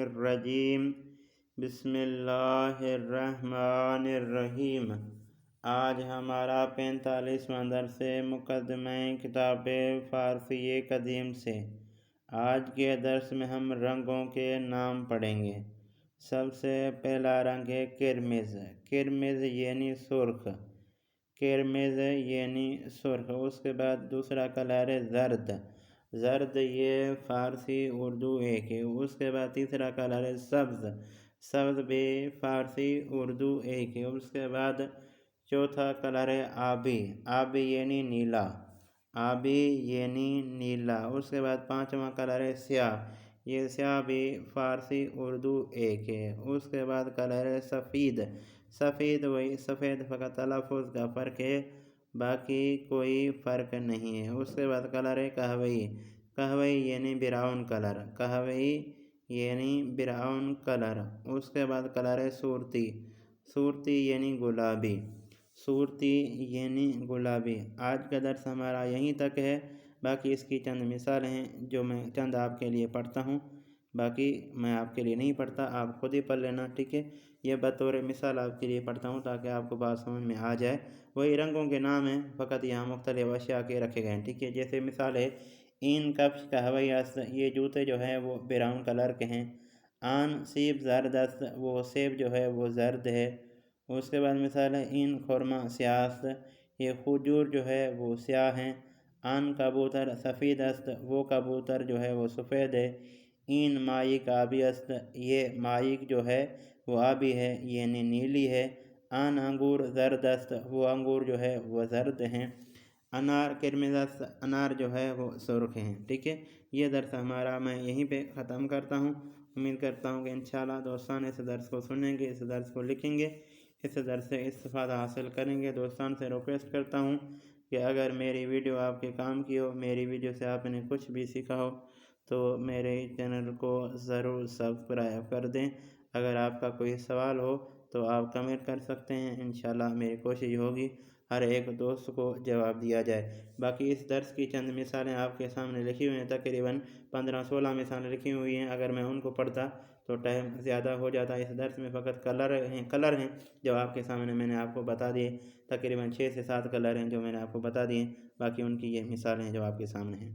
الرجیم بسم اللہ الرحمن الرحیم۔ آج ہمارا 45واں درس مقدمہ کتاب فارسی قدیم سے۔ آج کے درس میں ہم رنگوں کے نام پڑھیں گے۔ سب سے پہلا رنگ ہے کرمز۔ کرمز یعنی سرخ، کرمز یعنی سرخ۔ اس کے بعد دوسرا کلر ہے زرد۔ زرد یہ فارسی اردو ایک ہے۔ اس کے بعد تیسرا کلر ہے سبز۔ سبز بھی فارسی اردو ایک ہے۔ اس کے بعد چوتھا کلر ہے آبی۔ آبی یعنی نیلا، آبی یعنی نیلا۔ اس کے بعد پانچواں کلر ہے سیاہ۔ یہ سیاہ بھی فارسی اردو ایک ہے۔ اس کے بعد کلر ہے سفید۔ سفید وہی سفید، فقط تلفظ کا فرق ہے، باقی کوئی فرق نہیں ہے۔ اس کے بعد کلر ہے قہوئی۔ قہوئی یعنی براؤن کلر، قہوئی یعنی براؤن کلر۔ اس کے بعد کلر ہے سورتی۔ سورتی یعنی گلابی، سورتی یعنی گلابی۔ آج کا درس ہمارا یہیں تک ہے۔ باقی اس کی چند مثالیں ہیں جو میں چند آپ کے لیے پڑھتا ہوں، باقی میں آپ کے لیے نہیں پڑھتا، آپ خود ہی پڑھ لینا، ٹھیک ہے۔ یہ بطور مثال آپ کے لیے پڑھتا ہوں تاکہ آپ کو بات سمجھ میں آ جائے۔ وہی رنگوں کے نام ہیں، فقط یہاں مختلف اشیاء کے رکھے گئے ہیں، ٹھیک ہے۔ جیسے مثال ہے این کفش قہوئی است، یہ جوتے جو ہیں وہ براؤن کلر کے ہیں۔ آن سیب زرد است، وہ سیب جو ہے وہ زرد ہے۔ اس کے بعد مثال ہے این خرما سیاه است، یہ کھجور جو ہے وہ سیاہ ہیں۔ آن کبوتر سفید است، وہ کبوتر جو ہے وہ سفید ہے۔ این مائک آبی است، یہ مائک جو ہے وہ آبی ہے یعنی نیلی ہے۔ آن انگور زرد است، وہ انگور جو ہے وہ زرد ہیں۔ انار کرمز است، انار جو ہے وہ سرخ ہیں، ٹھیک ہے۔ یہ درس ہمارا میں یہیں پہ ختم کرتا ہوں۔ امید کرتا ہوں کہ انشاءاللہ دوستان اس درس کو سنیں گے، اس درس کو لکھیں گے، اس درس سے استفادہ حاصل کریں گے۔ دوستان سے ریکویسٹ کرتا ہوں کہ اگر میری ویڈیو آپ کے کام کی ہو، میری ویڈیو سے آپ نے کچھ بھی سیکھا ہو، تو میرے چینل کو ضرور سبسکرائب کر دیں۔ اگر آپ کا کوئی سوال ہو تو آپ کمنٹ کر سکتے ہیں، انشاءاللہ میری کوشش ہوگی ہر ایک دوست کو جواب دیا جائے۔ باقی اس درس کی چند مثالیں آپ کے سامنے لکھی ہوئی ہیں، تقریباً 15-16 مثالیں لکھی ہوئی ہیں۔ اگر میں ان کو پڑھتا تو ٹائم زیادہ ہو جاتا۔ اس درس میں فقط کلر ہیں جو آپ کے سامنے میں نے آپ کو بتا دیے، تقریباً 6 سے 7 کلر ہیں جو میں نے آپ کو بتا دیے، باقی ان کی یہ مثالیں ہیں جو آپ کے سامنے ہیں۔